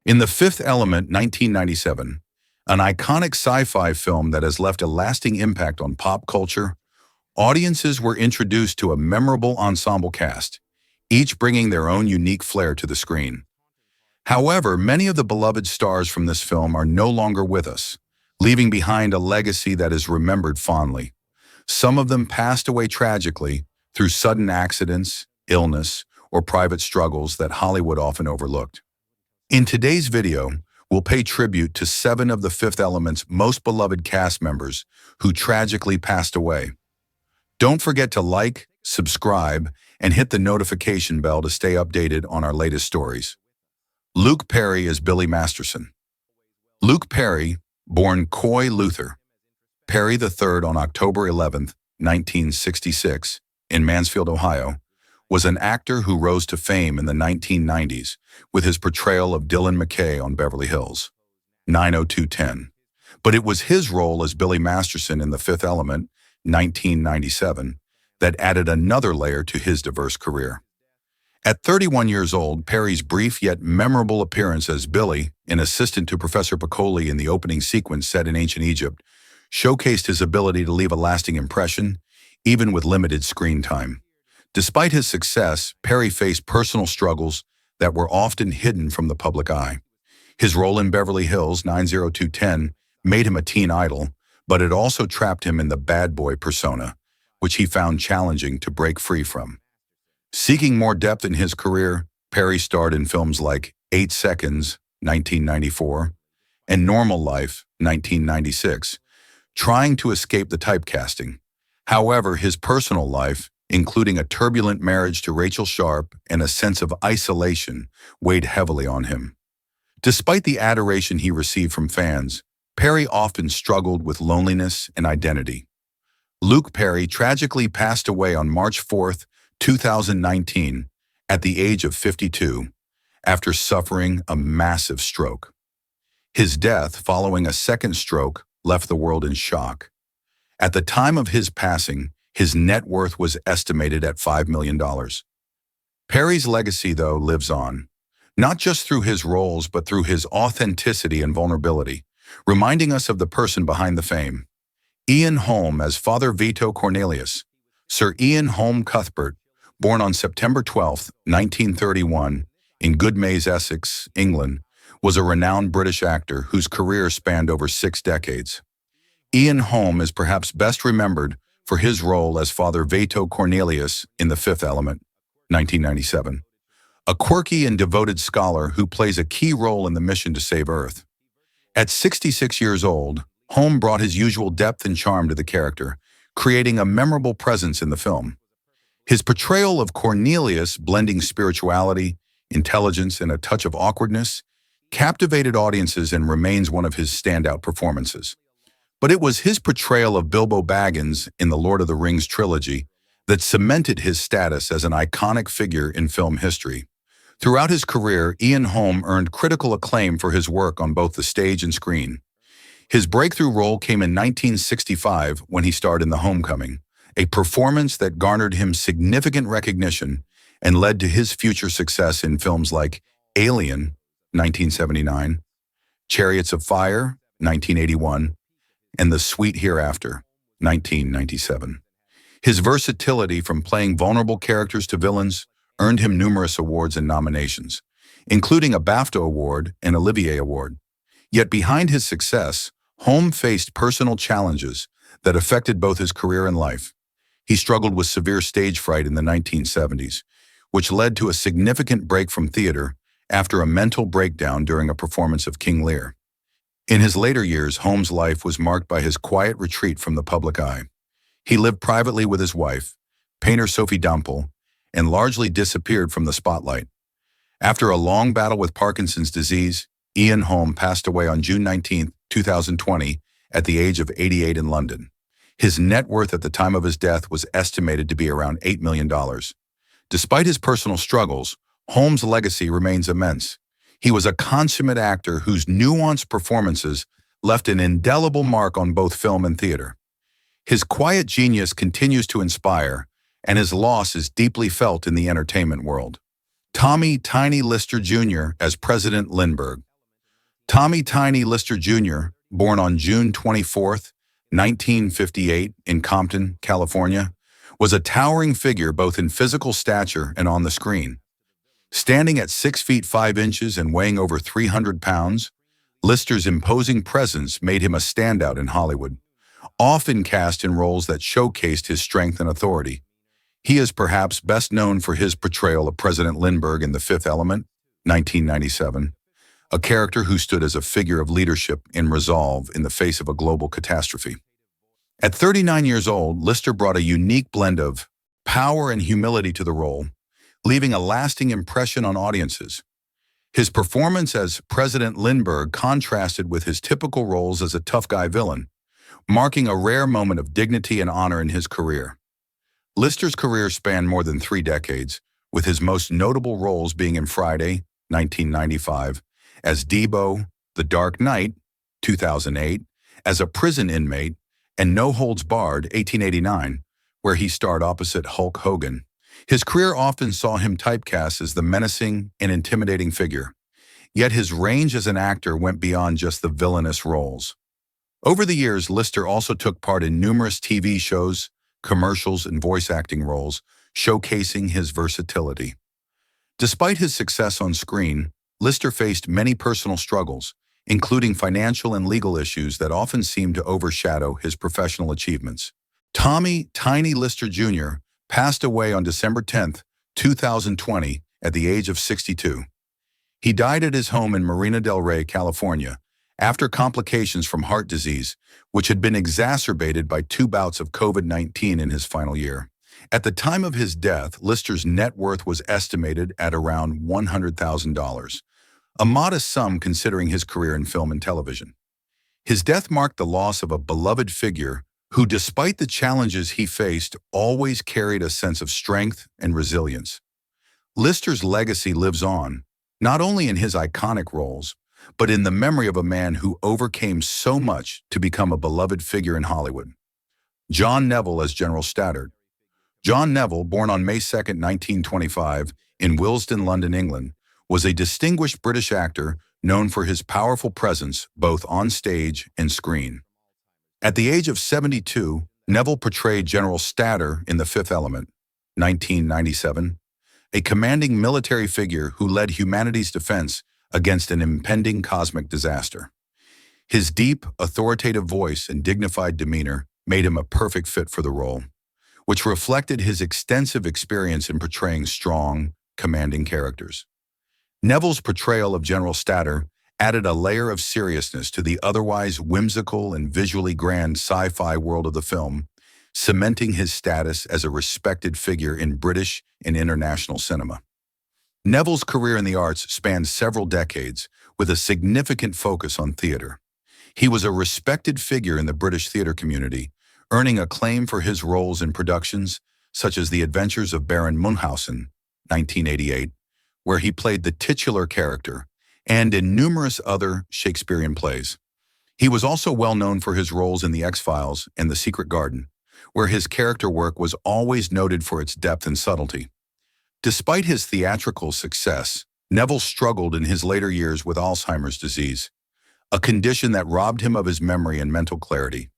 In The Fifth Element, 1997, an iconic sci-fi film that has left a lasting impact on pop culture, audiences were introduced to a memorable ensemble cast, each bringing their own unique flair to the screen. However, many of the beloved stars from this film are no longer with us, leaving behind a legacy that is remembered fondly. Some of them passed away tragically through sudden accidents, illness, or private struggles that Hollywood often overlooked. In today's video, we'll pay tribute to 7 of The Fifth Element's most beloved cast members who tragically passed away. Don't forget to like, subscribe, and hit the notification bell to stay updated on our latest stories. Luke Perry as Billy Masterson. Luke Perry, born Coy Luther Perry III on October 11, 1966, in Mansfield, Ohio, was an actor who rose to fame in the 1990s with his portrayal of Dylan McKay on Beverly Hills 90210. But it was his role as Billy Masterson in The Fifth Element, 1997, that added another layer to his diverse career. At 31 years old, Perry's brief yet memorable appearance as Billy, an assistant to Professor Piccoli in the opening sequence set in ancient Egypt, showcased his ability to leave a lasting impression, even with limited screen time. Despite his success, Perry faced personal struggles that were often hidden from the public eye. His role in Beverly Hills 90210 made him a teen idol, but it also trapped him in the bad boy persona, which he found challenging to break free from. Seeking more depth in his career, Perry starred in films like 8 Seconds, 1994, and Normal Life, 1996, trying to escape the typecasting. However, his personal life, including a turbulent marriage to Rachel Sharp and a sense of isolation, weighed heavily on him. Despite the adoration he received from fans, Perry often struggled with loneliness and identity. Luke Perry tragically passed away on March 4, 2019, at the age of 52, after suffering a massive stroke. His death, following a second stroke, left the world in shock. At the time of his passing, his net worth was estimated at $5 million. Perry's legacy, though, lives on, not just through his roles, but through his authenticity and vulnerability, reminding us of the person behind the fame. Ian Holm as Father Vito Cornelius. Sir Ian Holm Cuthbert, born on September 12, 1931, in Goodmayes, Essex, England, was a renowned British actor whose career spanned over 6 decades. Ian Holm is perhaps best remembered for his role as Father Vito Cornelius in The Fifth Element, 1997, a quirky and devoted scholar who plays a key role in the mission to save Earth. At 66 years old, Holm brought his usual depth and charm to the character, creating a memorable presence in the film. His portrayal of Cornelius, blending spirituality, intelligence, and a touch of awkwardness, captivated audiences and remains one of his standout performances. But it was his portrayal of Bilbo Baggins in the Lord of the Rings trilogy that cemented his status as an iconic figure in film history. Throughout his career, Ian Holm earned critical acclaim for his work on both the stage and screen. His breakthrough role came in 1965 when he starred in The Homecoming, a performance that garnered him significant recognition and led to his future success in films like Alien, 1979, Chariots of Fire, 1981, and The Sweet Hereafter, 1997. His versatility from playing vulnerable characters to villains earned him numerous awards and nominations, including a BAFTA Award and Olivier Award. Yet behind his success, Holm faced personal challenges that affected both his career and life. He struggled with severe stage fright in the 1970s, which led to a significant break from theater after a mental breakdown during a performance of King Lear. In his later years, Holm's life was marked by his quiet retreat from the public eye. He lived privately with his wife, painter Sophie Dampel, and largely disappeared from the spotlight. After a long battle with Parkinson's disease, Ian Holm passed away on June 19, 2020, at the age of 88 in London. His net worth at the time of his death was estimated to be around $8 million. Despite his personal struggles, Holm's legacy remains immense. He was a consummate actor whose nuanced performances left an indelible mark on both film and theater. His quiet genius continues to inspire, and his loss is deeply felt in the entertainment world. Tommy "Tiny" Lister Jr. as President Lindbergh. Tommy Tiny Lister Jr., born on June 24th, 1958 in Compton, California, was a towering figure both in physical stature and on the screen. Standing at 6 feet 5 inches and weighing over 300 pounds, Lister's imposing presence made him a standout in Hollywood, often cast in roles that showcased his strength and authority. He is perhaps best known for his portrayal of President Lindbergh in The Fifth Element, 1997, a character who stood as a figure of leadership and resolve in the face of a global catastrophe. At 39 years old, Lister brought a unique blend of power and humility to the role, leaving a lasting impression on audiences. His performance as President Lindbergh contrasted with his typical roles as a tough guy villain, marking a rare moment of dignity and honor in his career. Lister's career spanned more than 3 decades, with his most notable roles being in Friday, 1995, as Debo, The Dark Knight, 2008, as a prison inmate, and No Holds Barred, 1889, where he starred opposite Hulk Hogan. His career often saw him typecast as the menacing and intimidating figure, yet his range as an actor went beyond just the villainous roles. Over the years, Lister also took part in numerous TV shows, commercials, and voice acting roles, showcasing his versatility. Despite his success on screen, Lister faced many personal struggles, including financial and legal issues that often seemed to overshadow his professional achievements. Tommy Tiny Lister Jr. passed away on December 10th, 2020, at the age of 62. He died at his home in Marina del Rey, California, after complications from heart disease, which had been exacerbated by 2 bouts of COVID-19 in his final year. At the time of his death, Lister's net worth was estimated at around $100,000, a modest sum considering his career in film and television. His death marked the loss of a beloved figure who, despite the challenges he faced, always carried a sense of strength and resilience. Lister's legacy lives on, not only in his iconic roles, but in the memory of a man who overcame so much to become a beloved figure in Hollywood. John Neville as General Stoddard. John Neville, born on May 2, 1925, in Willesden, London, England, was a distinguished British actor known for his powerful presence both on stage and screen. At the age of 72, Neville portrayed General Stoddard in The Fifth Element, 1997, a commanding military figure who led humanity's defense against an impending cosmic disaster. His deep, authoritative voice and dignified demeanor made him a perfect fit for the role, which reflected his extensive experience in portraying strong, commanding characters. Neville's portrayal of General Stoddard added a layer of seriousness to the otherwise whimsical and visually grand sci-fi world of the film, cementing his status as a respected figure in British and international cinema. Neville's career in the arts spanned several decades, with a significant focus on theater. He was a respected figure in the British theater community, earning acclaim for his roles in productions such as The Adventures of Baron Munchausen, 1988, where he played the titular character, and in numerous other Shakespearean plays. He was also well known for his roles in The X-Files and The Secret Garden, where his character work was always noted for its depth and subtlety. Despite his theatrical success, Neville struggled in his later years with Alzheimer's disease, a condition that robbed him of his memory and mental clarity.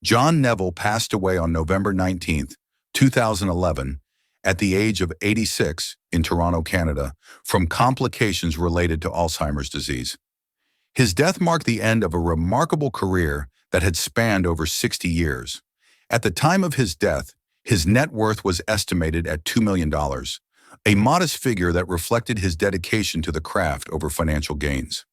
John Neville passed away on November 19, 2011, at the age of 86 in Toronto, Canada, from complications related to Alzheimer's disease. His death marked the end of a remarkable career that had spanned over 60 years. At the time of his death, his net worth was estimated at $2 million, a modest figure that reflected his dedication to the craft over financial gains.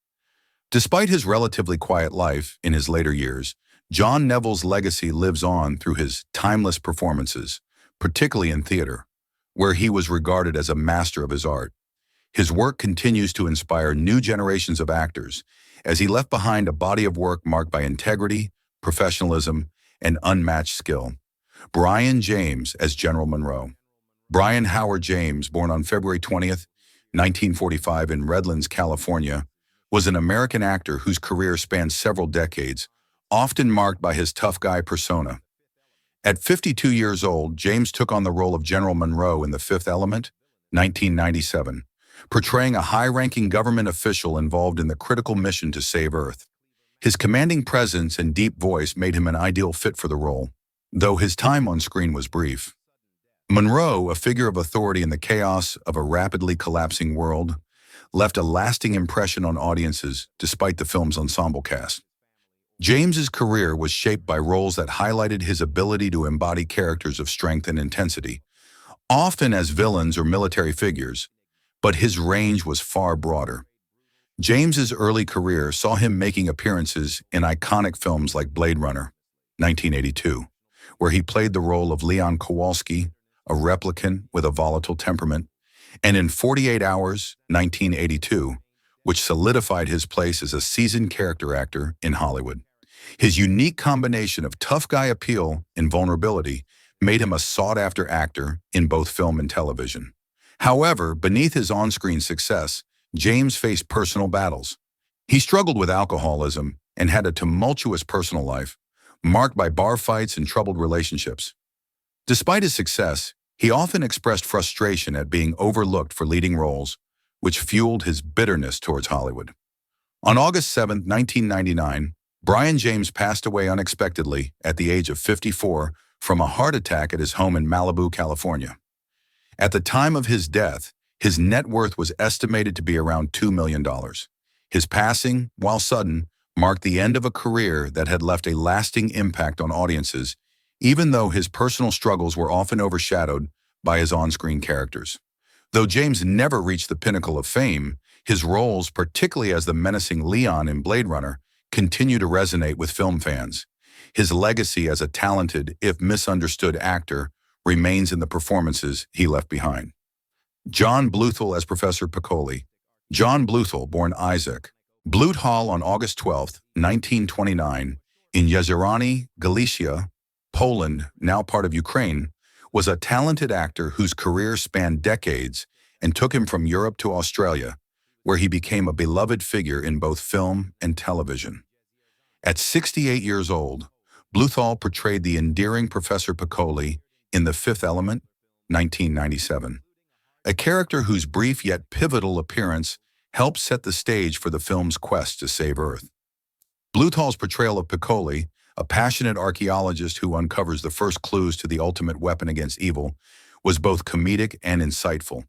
Despite his relatively quiet life in his later years, John Neville's legacy lives on through his timeless performances, particularly in theater, where he was regarded as a master of his art. His work continues to inspire new generations of actors, as he left behind a body of work marked by integrity, professionalism, and unmatched skill. Brian James as General Monroe. Brian Howard James, born on February 20th, 1945 in Redlands, California, was an American actor whose career spanned several decades, often marked by his tough guy persona. At 52 years old, James took on the role of General Monroe in The Fifth Element, 1997, portraying a high-ranking government official involved in the critical mission to save Earth. His commanding presence and deep voice made him an ideal fit for the role, though his time on screen was brief. Monroe, a figure of authority in the chaos of a rapidly collapsing world, left a lasting impression on audiences despite the film's ensemble cast. James's career was shaped by roles that highlighted his ability to embody characters of strength and intensity, often as villains or military figures, but his range was far broader. James's early career saw him making appearances in iconic films like Blade Runner, 1982, where he played the role of Leon Kowalski, a replicant with a volatile temperament, and in 48 Hours, 1982, which solidified his place as a seasoned character actor in Hollywood. His unique combination of tough guy appeal and vulnerability made him a sought-after actor in both film and television. However, beneath his on-screen success, James faced personal battles. He struggled with alcoholism and had a tumultuous personal life, marked by bar fights and troubled relationships. Despite his success, he often expressed frustration at being overlooked for leading roles, which fueled his bitterness towards Hollywood. On August 7, 1999, Brian James passed away unexpectedly at the age of 54 from a heart attack at his home in Malibu, California. At the time of his death, his net worth was estimated to be around $2 million. His passing, while sudden, marked the end of a career that had left a lasting impact on audiences, even though his personal struggles were often overshadowed by his on-screen characters. Though James never reached the pinnacle of fame, his roles, particularly as the menacing Leon in Blade Runner, continue to resonate with film fans. His legacy as a talented, if misunderstood actor, remains in the performances he left behind. John Bluthall as Professor Piccoli. John Bluthall, born Isaac Bluthall on August 12, 1929, in Jezerany, Galicia, Poland, now part of Ukraine, was a talented actor whose career spanned decades and took him from Europe to Australia, where he became a beloved figure in both film and television. At 68 years old, Bluthall portrayed the endearing Professor Piccoli in The Fifth Element, 1997, a character whose brief yet pivotal appearance helped set the stage for the film's quest to save Earth. Bluthall's portrayal of Piccoli, a passionate archaeologist who uncovers the first clues to the ultimate weapon against evil, was both comedic and insightful,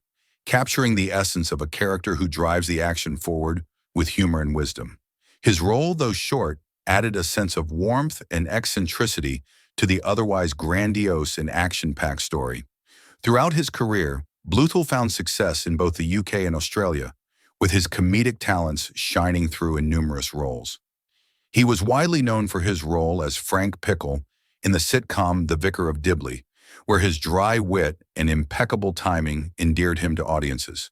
capturing the essence of a character who drives the action forward with humor and wisdom. His role, though short, added a sense of warmth and eccentricity to the otherwise grandiose and action-packed story. Throughout his career, Bluthall found success in both the UK and Australia, with his comedic talents shining through in numerous roles. He was widely known for his role as Frank Pickle in the sitcom The Vicar of Dibley, where his dry wit and impeccable timing endeared him to audiences.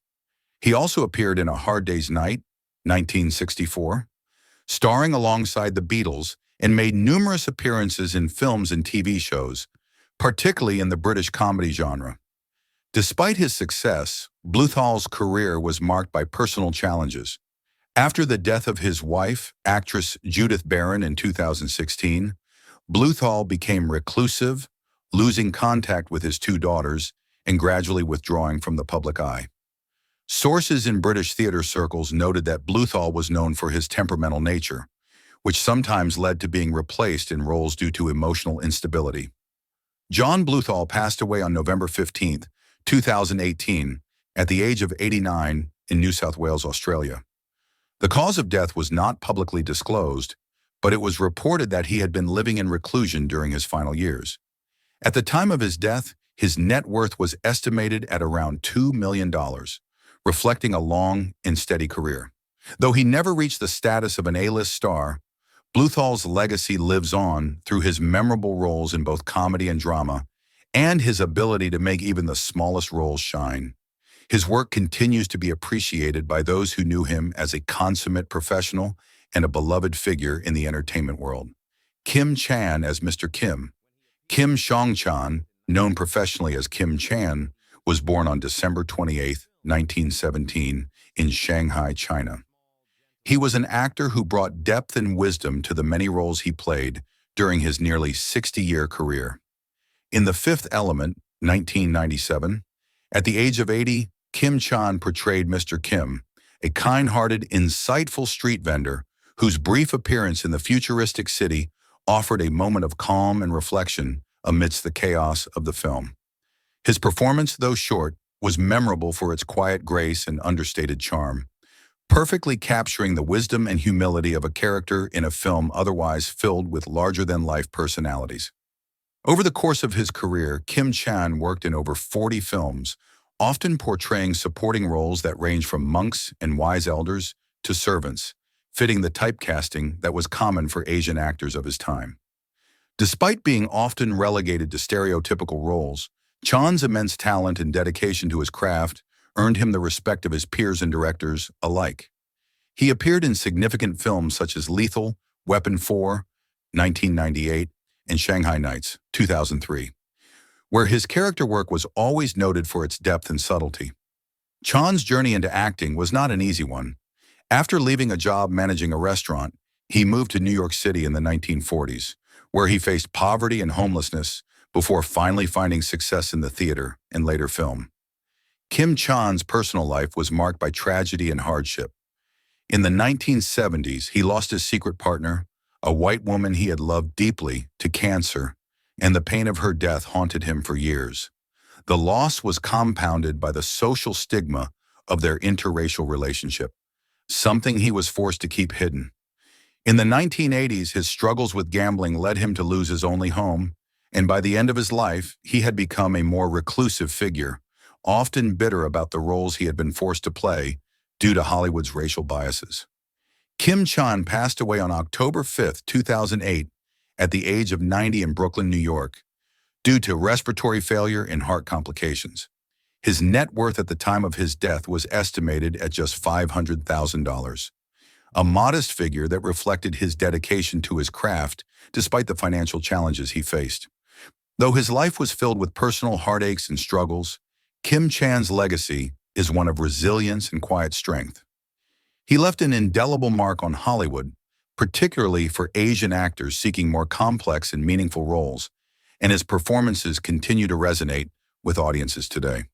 He also appeared in A Hard Day's Night, 1964, starring alongside the Beatles, and made numerous appearances in films and TV shows, particularly in the British comedy genre. Despite his success, Bluthall's career was marked by personal challenges. After the death of his wife, actress Judith Barron, in 2016, Bluthall became reclusive, losing contact with his two daughters and gradually withdrawing from the public eye. Sources in British theater circles noted that Bluthall was known for his temperamental nature, which sometimes led to being replaced in roles due to emotional instability. John Bluthall passed away on November 15, 2018, at the age of 89 in New South Wales, Australia. The cause of death was not publicly disclosed, but it was reported that he had been living in reclusion during his final years. At the time of his death, his net worth was estimated at around $2 million, reflecting a long and steady career. Though he never reached the status of an A-list star, Bluthall's legacy lives on through his memorable roles in both comedy and drama, and his ability to make even the smallest roles shine. His work continues to be appreciated by those who knew him as a consummate professional and a beloved figure in the entertainment world. Kim Chan as Mr. Kim. Kim Chong-chan, known professionally as Kim Chan, was born on December 28, 1917, in Shanghai, China. He was an actor who brought depth and wisdom to the many roles he played during his nearly 60-year career. In The Fifth Element, 1997, at the age of 80, Kim Chan portrayed Mr. Kim, a kind-hearted, insightful street vendor whose brief appearance in the futuristic city offered a moment of calm and reflection amidst the chaos of the film. His performance, though short, was memorable for its quiet grace and understated charm, perfectly capturing the wisdom and humility of a character in a film otherwise filled with larger-than-life personalities. Over the course of his career, Kim Chan worked in over 40 films, often portraying supporting roles that range from monks and wise elders to servants, fitting the typecasting that was common for Asian actors of his time. Despite being often relegated to stereotypical roles, Chan's immense talent and dedication to his craft earned him the respect of his peers and directors alike. He appeared in significant films such as Lethal, Weapon 4, 1998, and Shanghai Nights, 2003, where his character work was always noted for its depth and subtlety. Chan's journey into acting was not an easy one. After leaving a job managing a restaurant, he moved to New York City in the 1940s, where he faced poverty and homelessness before finally finding success in the theater and later film. Kim Chan's personal life was marked by tragedy and hardship. In the 1970s, he lost his secret partner, a white woman he had loved deeply, to cancer, and the pain of her death haunted him for years. The loss was compounded by the social stigma of their interracial relationship, something he was forced to keep hidden. In the 1980s, his struggles with gambling led him to lose his only home, and by the end of his life, he had become a more reclusive figure, often bitter about the roles he had been forced to play due to Hollywood's racial biases. Kim Chan passed away on October 5, 2008, at the age of 90 in Brooklyn, New York, due to respiratory failure and heart complications. His net worth at the time of his death was estimated at just $500,000, a modest figure that reflected his dedication to his craft despite the financial challenges he faced. Though his life was filled with personal heartaches and struggles, Kim Chan's legacy is one of resilience and quiet strength. He left an indelible mark on Hollywood, particularly for Asian actors seeking more complex and meaningful roles, and his performances continue to resonate with audiences today.